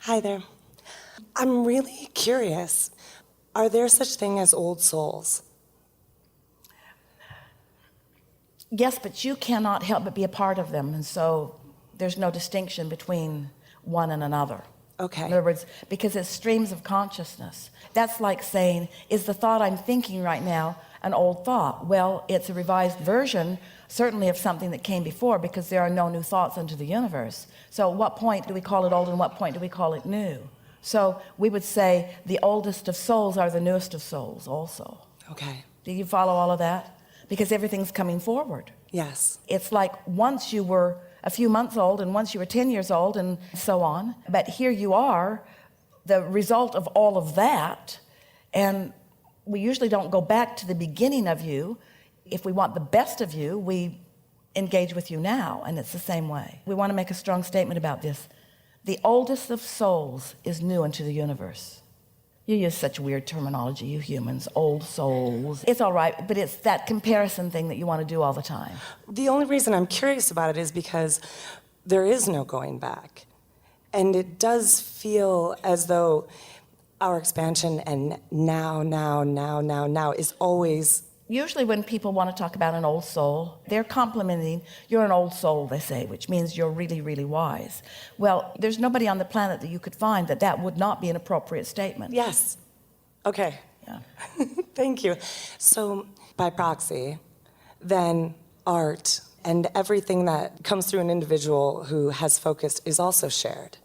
Hi there. I'm really curious. Are there such thing as old souls? Yes, but you cannot help but be a part of them, and so there's no distinction between one and another. Okay. In other words, because it's streams of consciousness. That's like saying, is the thought I'm thinking right now an old thought? Well, it's a revised version, certainly, of something that came before, because there are no new thoughts into the universe. So at what point do we call it old, and what point do we call it new? So we would say the oldest of souls are the newest of souls also. Okay. Do you follow all of that? Because everything's coming forward. Yes. It's like once you were a few months old, and once you were 10 years old, and so on. But here you are, the result of all of that, and we usually don't go back to the beginning of you. If we want the best of you, we engage with you now, and it's the same way. We want to make a strong statement about this. The oldest of souls is new unto the universe. You use such weird terminology, you humans, old souls. It's all right, but it's that comparison thing that you want to do all the time. The only reason I'm curious about it is because there is no going back. And it does feel as though our expansion and now is always... Usually when people want to talk about an old soul, they're complimenting, you're an old soul, they say, which means you're really, really wise. Well, there's nobody on the planet that you could find that would not be an appropriate statement. Yes. Okay. Yeah. Thank you. So, by proxy, then art and everything that comes through an individual who has focused is also shared,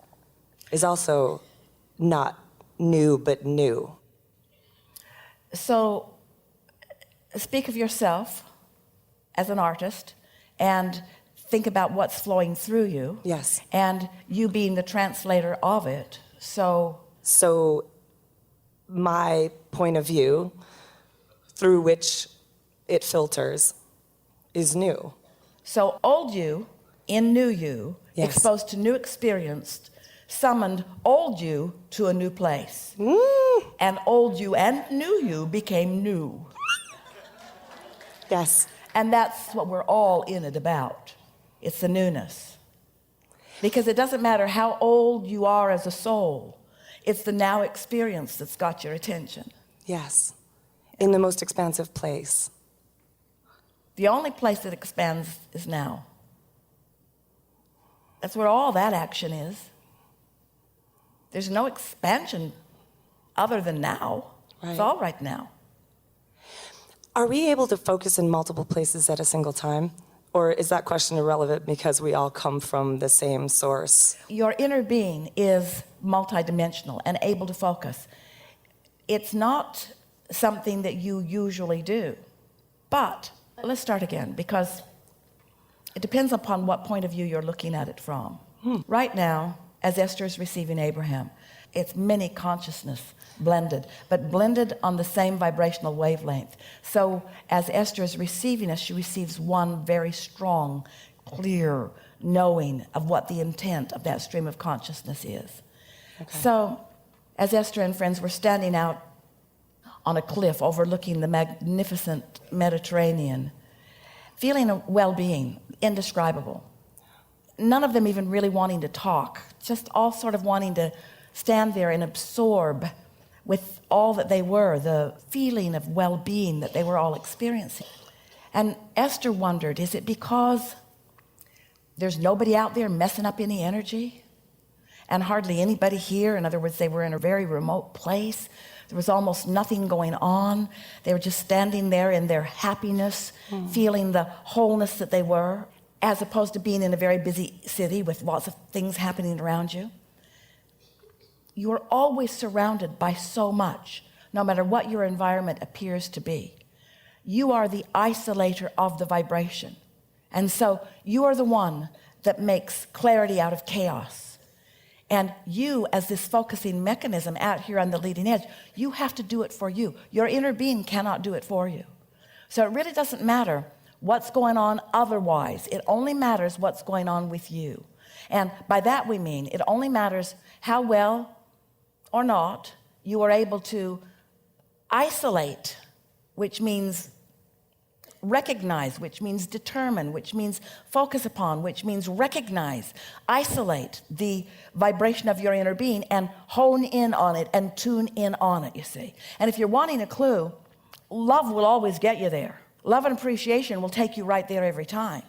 is also not new, but new. So, speak of yourself as an artist and think about what's flowing through you. Yes. And you being the translator of it. So my point of view through which it filters is new. So old you in new you, yes. Exposed to new experience, summoned old you to a new place. And old you and new you became new. Yes. And that's what we're all in it about. It's the newness. Because it doesn't matter how old you are as a soul, it's the now experience that's got your attention. Yes. In the most expansive place. The only place that expands is now. That's where all that action is. There's no expansion other than now. Right. It's all right now. Are we able to focus in multiple places at a single time? Or is that question irrelevant because we all come from the same source? Your inner being is multidimensional and able to focus. It's not something that you usually do. But let's start again, because it depends upon what point of view you're looking at it from. Right now, as Esther is receiving Abraham, it's many consciousness blended, but blended on the same vibrational wavelength. So as Esther is receiving us, she receives one very strong, clear knowing of what the intent of that stream of consciousness is. Okay. So as Esther and friends were standing out on a cliff overlooking the magnificent Mediterranean, feeling a well-being indescribable, none of them even really wanting to talk, just all sort of wanting to stand there and absorb with all that they were, the feeling of well-being that they were all experiencing. And Esther wondered, is it because there's nobody out there messing up any energy? And hardly anybody here? In other words, they were in a very remote place. There was almost nothing going on. They were just standing there in their happiness, feeling the wholeness that they were, as opposed to being in a very busy city with lots of things happening around you. You are always surrounded by so much, no matter what your environment appears to be. You are the isolator of the vibration. And so you are the one that makes clarity out of chaos. And you, as this focusing mechanism out here on the leading edge, you have to do it for you. Your inner being cannot do it for you. So it really doesn't matter what's going on otherwise. It only matters what's going on with you. And by that we mean it only matters how well or not you are able to isolate, which means recognize, which means determine, which means focus upon, which means recognize, isolate the vibration of your inner being and hone in on it and tune in on it, you see. And if you're wanting a clue, love will always get you there. Love and appreciation will take you right there every time.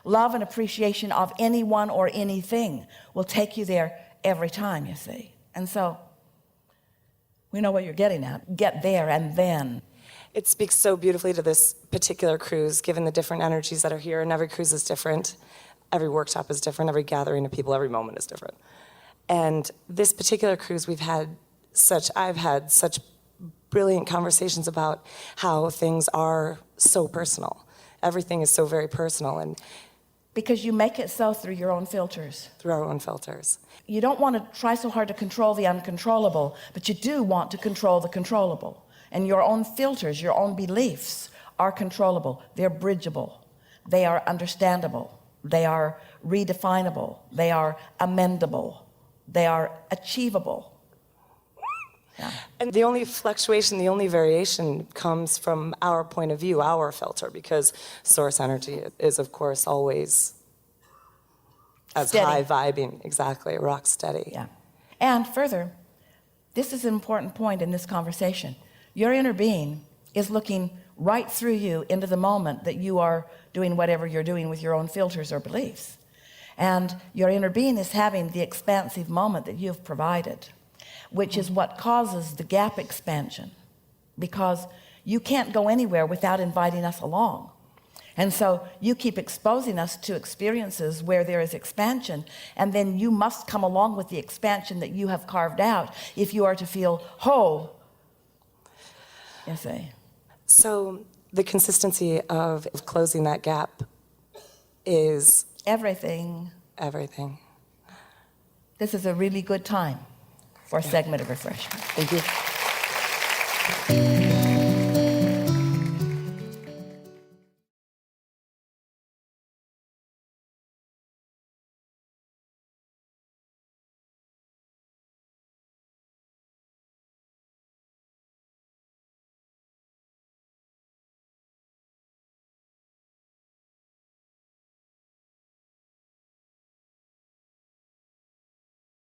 Love and appreciation of anyone or anything will take you there every time, you see. And so we know what you're getting at. Get there and then. It speaks so beautifully to this particular cruise, given the different energies that are here, and every cruise is different. Every workshop is different. Every gathering of people, every moment is different. And this particular cruise, I've had such brilliant conversations about how things are so personal. Everything is so very personal, and because you make it so through your own filters. through our own filters. You don't want to try so hard to control the uncontrollable, but you do want to control the controllable. And your own filters, your own beliefs are controllable. They're bridgeable. They are understandable. They are redefinable. They are amendable. They are achievable. Yeah. And the only fluctuation, the only variation comes from our point of view, our filter, because source energy is, of course, always as Steady. high vibing, exactly, rock steady. Yeah. And further, this is an important point in this conversation. Your inner being is looking right through you into the moment that you are doing whatever you're doing with your own filters or beliefs. And your inner being is having the expansive moment that you've provided, which is what causes the gap expansion, because you can't go anywhere without inviting us along. And so you keep exposing us to experiences where there is expansion, and then you must come along with the expansion that you have carved out if you are to feel whole. You see. So the consistency of closing that gap is Everything. everything. This is a really good time for a segment of refreshment. Thank you.